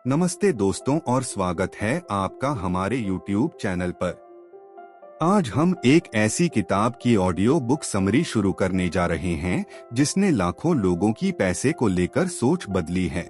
नमस्ते दोस्तों और स्वागत है आपका हमारे YouTube चैनल पर। आज हम एक ऐसी किताब की ऑडियो बुक समरी शुरू करने जा रहे हैं जिसने लाखों लोगों की पैसे को लेकर सोच बदली है।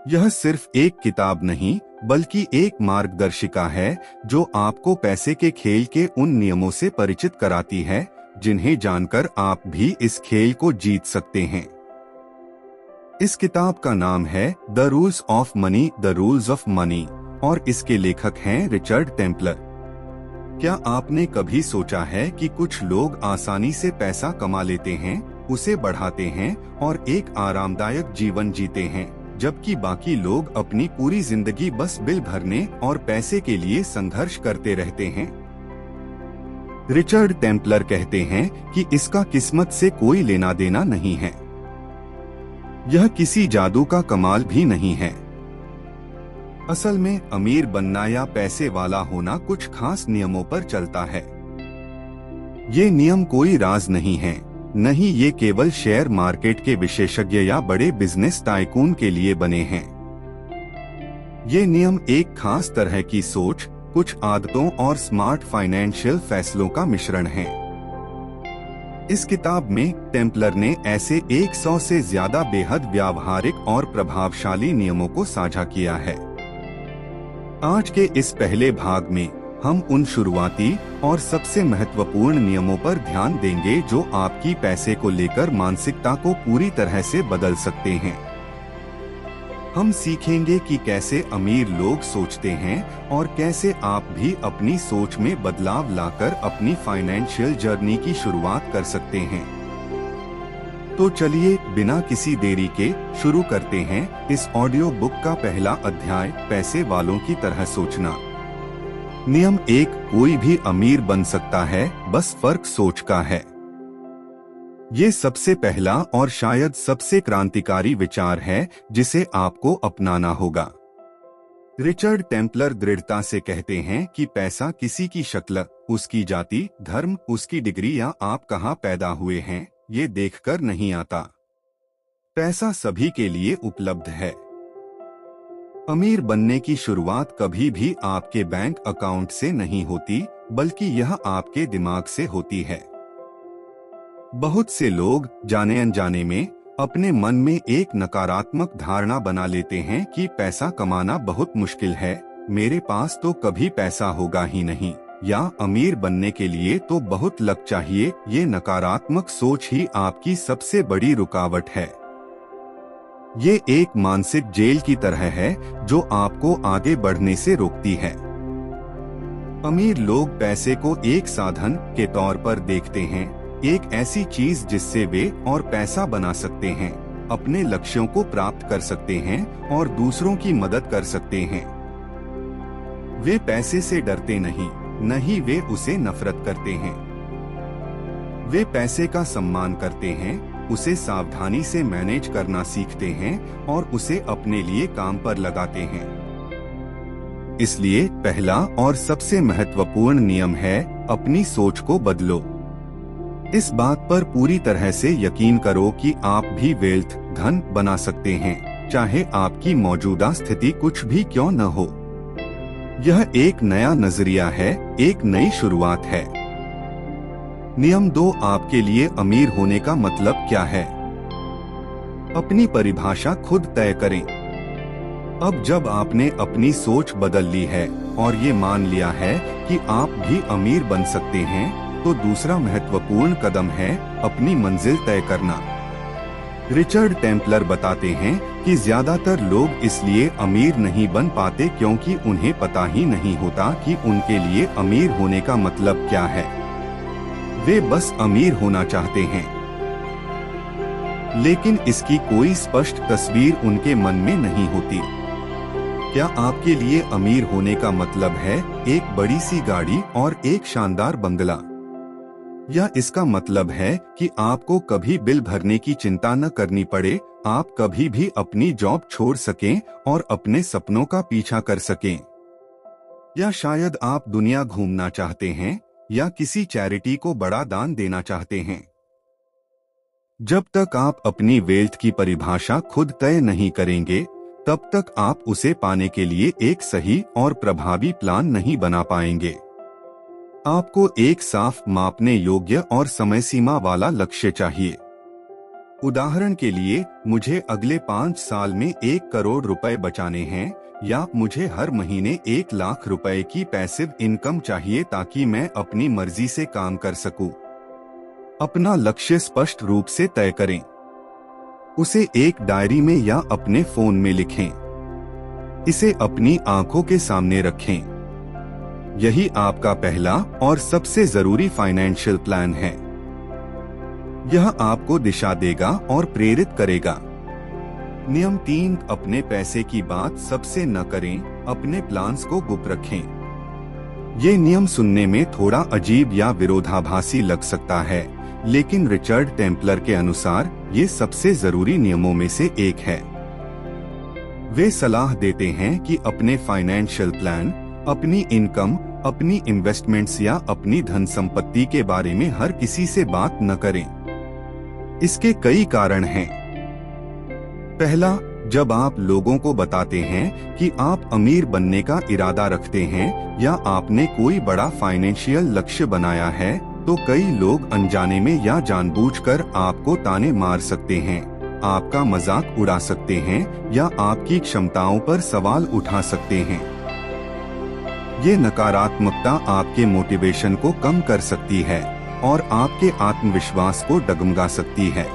यह सिर्फ एक किताब नहीं बल्कि एक मार्गदर्शिका है जो आपको पैसे के खेल के उन नियमों से परिचित कराती है जिन्हें जानकर आप भी इस खेल को जीत सकते हैं। इस किताब का नाम है the rules of money, the rules of money और इसके लेखक हैं रिचर्ड टेम्पलर। क्या आपने कभी सोचा है कि कुछ लोग आसानी से पैसा कमा लेते हैं, उसे बढ़ाते हैं और एक आरामदायक जीवन जीते हैं, जबकि बाकी लोग अपनी पूरी जिंदगी बस बिल भरने और पैसे के लिए संघर्ष करते रहते हैं। रिचर्ड टेम्पलर कहते हैं कि इसका किस्मत से कोई लेना देना नहीं है। यह किसी जादू का कमाल भी नहीं है। असल में अमीर बनना या पैसे वाला होना कुछ खास नियमों पर चलता है। ये नियम कोई राज नहीं है, नहीं ये केवल शेयर मार्केट के विशेषज्ञ या बड़े बिजनेस टाइकून के लिए बने हैं। ये नियम एक खास तरह की सोच, कुछ आदतों और स्मार्ट फाइनेंशियल फैसलों का मिश्रण है। इस किताब में टेम्पलर ने ऐसे 100 से ज्यादा बेहद व्यावहारिक और प्रभावशाली नियमों को साझा किया है। आज के इस पहले भाग में हम उन शुरुआती और सबसे महत्वपूर्ण नियमों पर ध्यान देंगे जो आपकी पैसे को लेकर मानसिकता को पूरी तरह से बदल सकते हैं। हम सीखेंगे कि कैसे अमीर लोग सोचते हैं और कैसे आप भी अपनी सोच में बदलाव लाकर अपनी फाइनेंशियल जर्नी की शुरुआत कर सकते हैं। तो चलिए बिना किसी देरी के शुरू करते हैं इस ऑडियो बुक का पहला अध्याय, पैसे वालों की तरह सोचना। नियम 1, कोई भी अमीर बन सकता है, बस फर्क सोच का है। ये सबसे पहला और शायद सबसे क्रांतिकारी विचार है जिसे आपको अपनाना होगा। रिचर्ड टेम्पलर दृढ़ता से कहते हैं कि पैसा किसी की शक्ल, उसकी जाति, धर्म, उसकी डिग्री या आप कहाँ पैदा हुए हैं, ये देखकर नहीं आता। पैसा सभी के लिए उपलब्ध है। अमीर बनने की शुरुआत कभी भी आपके बैंक अकाउंट से नहीं होती, बल्कि यह आपके दिमाग से होती है। बहुत से लोग जाने अनजाने में अपने मन में एक नकारात्मक धारणा बना लेते हैं कि पैसा कमाना बहुत मुश्किल है, मेरे पास तो कभी पैसा होगा ही नहीं, या अमीर बनने के लिए तो बहुत लक चाहिए। ये नकारात्मक सोच ही आपकी सबसे बड़ी रुकावट है। ये एक मानसिक जेल की तरह है जो आपको आगे बढ़ने से रोकती है। अमीर लोग पैसे को एक साधन के तौर पर देखते हैं, एक ऐसी चीज जिससे वे और पैसा बना सकते हैं, अपने लक्ष्यों को प्राप्त कर सकते हैं और दूसरों की मदद कर सकते हैं। वे पैसे से डरते नहीं वे उसे नफरत करते हैं। वे पैसे का सम्मान करते हैं, उसे सावधानी से मैनेज करना सीखते हैं और उसे अपने लिए काम पर लगाते हैं। इसलिए पहला और सबसे महत्वपूर्ण नियम है, अपनी सोच को बदलो। इस बात पर पूरी तरह से यकीन करो कि आप भी वेल्थ, धन बना सकते हैं, चाहे आपकी मौजूदा स्थिति कुछ भी क्यों न हो। यह एक नया नजरिया है, एक नई शुरुआत है। नियम 2, आपके लिए अमीर होने का मतलब क्या है? अपनी परिभाषा खुद तय करें। अब जब आपने अपनी सोच बदल ली है और ये मान लिया है कि आप भी अमीर बन सकते हैं, तो दूसरा महत्वपूर्ण कदम है अपनी मंजिल तय करना। रिचर्ड टेम्पलर बताते हैं कि ज्यादातर लोग इसलिए अमीर नहीं बन पाते क्योंकि उन्हें पता ही नहीं होता कि उनके लिए अमीर होने का मतलब क्या है। वे बस अमीर होना चाहते हैं, लेकिन इसकी कोई स्पष्ट तस्वीर उनके मन में नहीं होती। क्या आपके लिए अमीर होने का मतलब है एक बड़ी सी गाड़ी और एक शानदार बंगला, या इसका मतलब है कि आपको कभी बिल भरने की चिंता न करनी पड़े, आप कभी भी अपनी जॉब छोड़ सकें और अपने सपनों का पीछा कर सकें? या शायद आप दुनिया घूमना चाहते हैं या किसी चैरिटी को बड़ा दान देना चाहते हैं? जब तक आप अपनी वेल्थ की परिभाषा खुद तय नहीं करेंगे, तब तक आप उसे पाने के लिए एक सही और प्रभावी प्लान नहीं बना पाएंगे। आपको एक साफ, मापने योग्य और समय सीमा वाला लक्ष्य चाहिए। उदाहरण के लिए, मुझे अगले 5 साल में 1 करोड़ रुपए बचाने हैं, या मुझे हर महीने 1 लाख रुपए की पैसिव इनकम चाहिए ताकि मैं अपनी मर्जी से काम कर सकूं। अपना लक्ष्य स्पष्ट रूप से तय करें। उसे एक डायरी में या अपने फोन में लिखें। इसे अपनी आंखों के सामने रखें। यही आपका पहला और सबसे जरूरी फाइनेंशियल प्लान है। यह आपको दिशा देगा और प्रेरित करेगा। नियम 3, अपने पैसे की बात सबसे न करें, अपने प्लान्स को गुप्त रखें। ये नियम सुनने में थोड़ा अजीब या विरोधाभासी लग सकता है, लेकिन रिचर्ड टेम्पलर के अनुसार ये सबसे जरूरी नियमों में से एक है। वे सलाह देते हैं कि अपने फाइनेंशियल प्लान, अपनी इनकम, अपनी इन्वेस्टमेंट्स या अपनी धन संपत्ति के बारे में हर किसी से बात न करें। इसके कई कारण हैं। पहला, जब आप लोगों को बताते हैं कि आप अमीर बनने का इरादा रखते हैं या आपने कोई बड़ा फाइनेंशियल लक्ष्य बनाया है, तो कई लोग अनजाने में या जानबूझकर आपको ताने मार सकते हैं, आपका मजाक उड़ा सकते हैं या आपकी क्षमताओं पर सवाल उठा सकते हैं। ये नकारात्मकता आपके मोटिवेशन को कम कर सकती है और आपके आत्मविश्वास को डगमगा सकती है।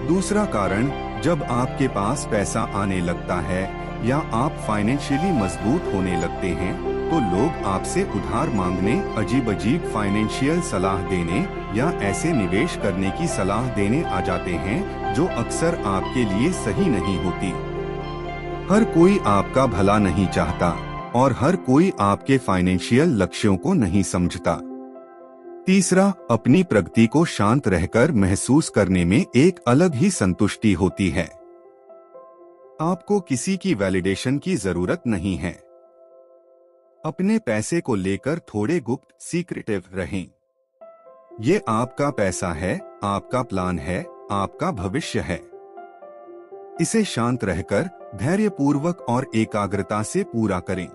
दूसरा कारण, जब आपके पास पैसा आने लगता है या आप फाइनेंशियली मजबूत होने लगते हैं, तो लोग आपसे उधार मांगने, अजीब फाइनेंशियल सलाह देने या ऐसे निवेश करने की सलाह देने आ जाते हैं जो अक्सर आपके लिए सही नहीं होती। हर कोई आपका भला नहीं चाहता और हर कोई आपके फाइनेंशियल लक्ष्यों को नहीं समझता। तीसरा, अपनी प्रगति को शांत रहकर महसूस करने में एक अलग ही संतुष्टि होती है। आपको किसी की वैलिडेशन की जरूरत नहीं है। अपने पैसे को लेकर थोड़े गुप्त, सीक्रेटिव रहें। ये आपका पैसा है, आपका प्लान है, आपका भविष्य है। इसे शांत रहकर, धैर्यपूर्वक और एकाग्रता से पूरा करें।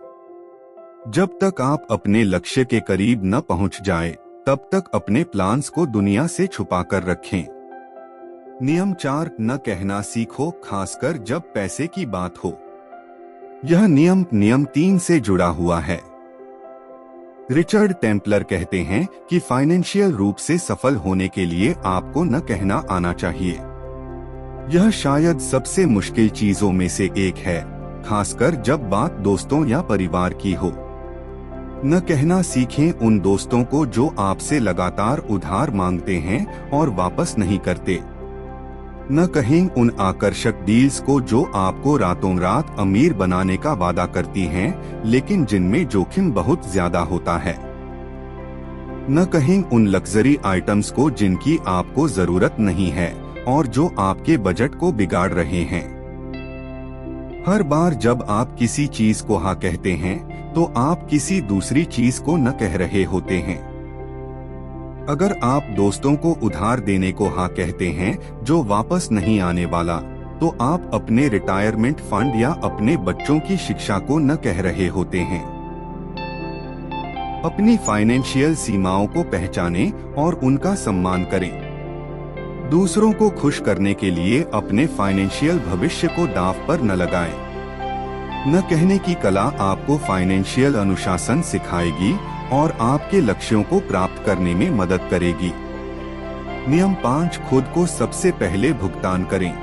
जब तक आप अपने लक्ष्य के करीब न पहुंच जाए, तब तक अपने प्लान्स को दुनिया से छुपाकर रखें। नियम 4, न कहना सीखो, खासकर जब पैसे की बात हो। यह नियम 3 से जुड़ा हुआ है। रिचर्ड टेम्पलर कहते हैं कि फाइनेंशियल रूप से सफल होने के लिए आपको न कहना आना चाहिए। यह शायद सबसे मुश्किल चीजों में से एक है, खासकर जब बात दोस्तों या परिवार की हो। न कहना सीखें उन दोस्तों को जो आपसे लगातार उधार मांगते हैं और वापस नहीं करते। न कहें उन आकर्षक डील्स को जो आपको रातों रात अमीर बनाने का वादा करती हैं, लेकिन जिनमें जोखिम बहुत ज्यादा होता है। न कहें उन लग्जरी आइटम्स को जिनकी आपको जरूरत नहीं है और जो आपके बजट को बिगाड़ रहे हैं। हर बार जब आप किसी चीज को हाँ कहते हैं, तो आप किसी दूसरी चीज को न कह रहे होते हैं। अगर आप दोस्तों को उधार देने को हाँ कहते हैं जो वापस नहीं आने वाला, तो आप अपने रिटायरमेंट फंड या अपने बच्चों की शिक्षा को न कह रहे होते हैं। अपनी फाइनेंशियल सीमाओं को पहचानें और उनका सम्मान करें। दूसरों को खुश करने के लिए अपने फाइनेंशियल भविष्य को दांव पर न लगाएं। न कहने की कला आपको फाइनेंशियल अनुशासन सिखाएगी और आपके लक्ष्यों को प्राप्त करने में मदद करेगी। नियम 5, खुद को सबसे पहले भुगतान करें।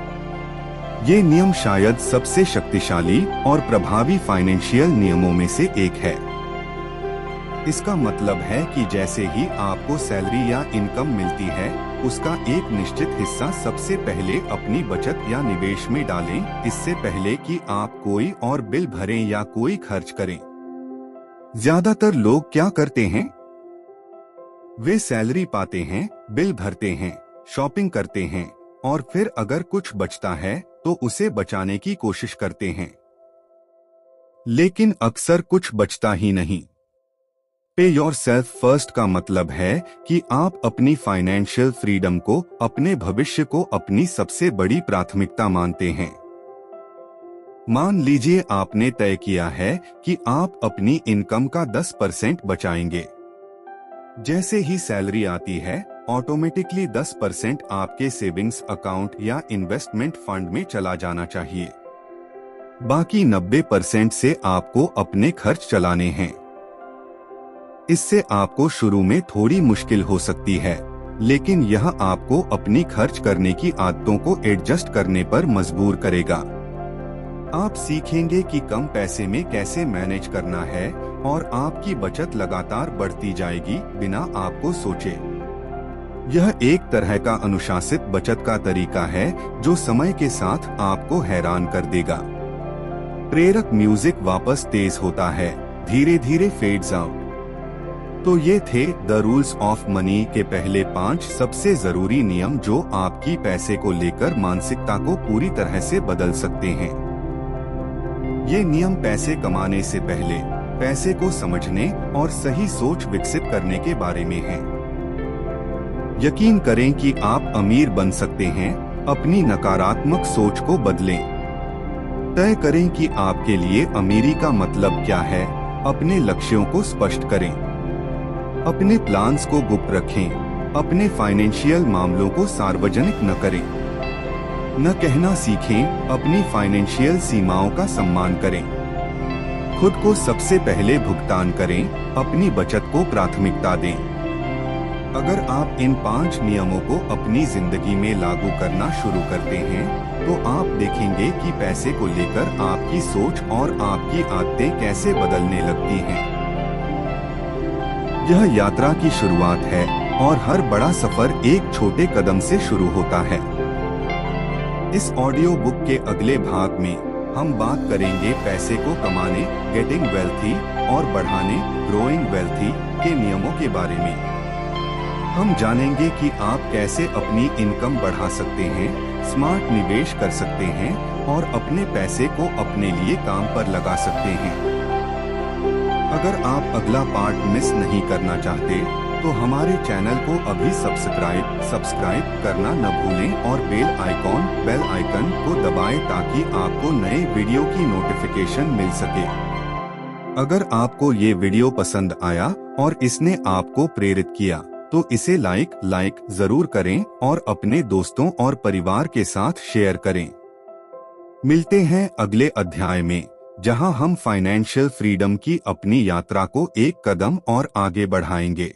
ये नियम शायद सबसे शक्तिशाली और प्रभावी फाइनेंशियल नियमों में से एक है। इसका मतलब है कि जैसे ही आपको सैलरी या इनकम मिलती है, उसका एक निश्चित हिस्सा सबसे पहले अपनी बचत या निवेश में डालें, इससे पहले कि आप कोई और बिल भरें या कोई खर्च करें। ज्यादातर लोग क्या करते हैं? वे सैलरी पाते हैं, बिल भरते हैं, शॉपिंग करते हैं और फिर अगर कुछ बचता है तो उसे बचाने की कोशिश करते हैं। लेकिन अक्सर कुछ बचता ही नहीं। पे योरसेल्फ फर्स्ट का मतलब है कि आप अपनी फाइनेंशियल फ्रीडम को, अपने भविष्य को अपनी सबसे बड़ी प्राथमिकता मानते हैं। मान लीजिए आपने तय किया है कि आप अपनी इनकम का 10% बचाएंगे। जैसे ही सैलरी आती है, ऑटोमेटिकली 10% आपके सेविंग्स अकाउंट या इन्वेस्टमेंट फंड में चला जाना चाहिए। बाकी 90% से आपको अपने खर्च चलाने हैं। इससे आपको शुरू में थोड़ी मुश्किल हो सकती है, लेकिन यह आपको अपनी खर्च करने की आदतों को एडजस्ट करने पर मजबूर करेगा। आप सीखेंगे कि कम पैसे में कैसे मैनेज करना है और आपकी बचत लगातार बढ़ती जाएगी बिना आपको सोचे। यह एक तरह का अनुशासित बचत का तरीका है जो समय के साथ आपको हैरान कर देगा। प्रेरक म्यूजिक वापस तेज होता है, धीरे धीरे फेड्स आउट। तो ये थे द रूल्स ऑफ मनी के पहले 5 सबसे जरूरी नियम जो आपकी पैसे को लेकर मानसिकता को पूरी तरह से बदल सकते हैं। ये नियम पैसे कमाने से पहले पैसे को समझने और सही सोच विकसित करने के बारे में हैं। यकीन करें कि आप अमीर बन सकते हैं। अपनी नकारात्मक सोच को बदलें। तय करें कि आपके लिए अमीरी का मतलब क्या है। अपने लक्ष्यों को स्पष्ट करें। अपने प्लान्स को गुप्त रखें। अपने फाइनेंशियल मामलों को सार्वजनिक न करें। न कहना सीखें। अपनी फाइनेंशियल सीमाओं का सम्मान करें। खुद को सबसे पहले भुगतान करें। अपनी बचत को प्राथमिकता दें। अगर आप इन 5 नियमों को अपनी जिंदगी में लागू करना शुरू करते हैं, तो आप देखेंगे कि पैसे को लेकर आपकी सोच और आपकी आदतें कैसे बदलने लगती हैं। यह यात्रा की शुरुआत है और हर बड़ा सफर एक छोटे कदम से शुरू होता है। इस ऑडियो बुक के अगले भाग में हम बात करेंगे पैसे को कमाने, गेटिंग वेल्थी और बढ़ाने, ग्रोइंग वेल्थी के नियमों के बारे में। हम जानेंगे कि आप कैसे अपनी इनकम बढ़ा सकते हैं, स्मार्ट निवेश कर सकते हैं और अपने पैसे को अपने लिए काम पर लगा सकते हैं। अगर आप अगला पार्ट मिस नहीं करना चाहते, तो हमारे चैनल को अभी सब्सक्राइब करना न भूलें और बेल आइकन को दबाएं ताकि आपको नए वीडियो की नोटिफिकेशन मिल सके। अगर आपको ये वीडियो पसंद आया और इसने आपको प्रेरित किया, तो इसे लाइक जरूर करें और अपने दोस्तों और परिवार के साथ शेयर करें। मिलते हैं अगले अध्याय में, जहां हम फाइनेंशियल फ्रीडम की अपनी यात्रा को एक कदम और आगे बढ़ाएंगे।